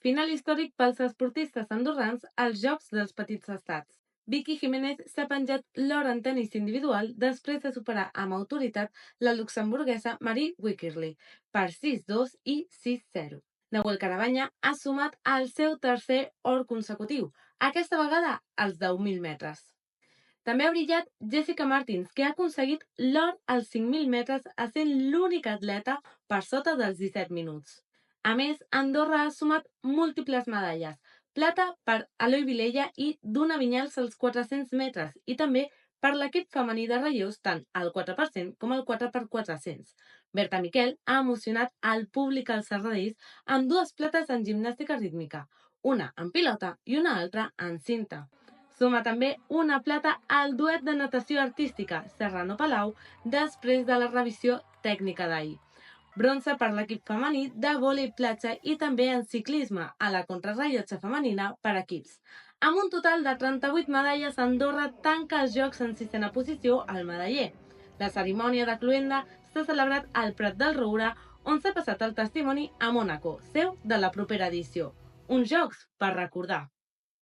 Final històric pels esportistes andorrans als Jocs dels Petits Estats. Vicky Jiménez s'ha penjat l'or en tenis individual després de superar amb autoritat la luxemburguesa Marie Wickerly per 6-2 i 6-0. Nahuel Carabanya ha sumat el seu tercer or consecutiu, aquesta vegada als 10.000 metres. També ha brillat Jessica Martins, que ha aconseguit l'or als 5.000 metres essent l'única atleta per sota dels 17 minuts. A més, Andorra ha sumat múltiples medalles. Plata per Eloi Vilella i Duna Vinyals als 400 metres i també per l'equip femení de relleus tant al 4% com al 4x400. Berta Miquel ha emocionat al públic als Serradís amb 2 plates en gimnàstica rítmica, una en pilota i una altra en cinta. Suma també una plata al duet de natació artística Serrano Palau després de la revisió tècnica d'ahir. Bronze per l'equip femení de vòlei platja i també en ciclisme a la contrarrellotge femenina per equips. Amb un total de 38 medalles, Andorra tanca els Jocs en 6a posició al medaller. La cerimònia de cloenda s'ha celebrat al Prat del Roure, on s'ha passat el testimoni a Mònaco, seu de la propera edició. Uns Jocs per recordar.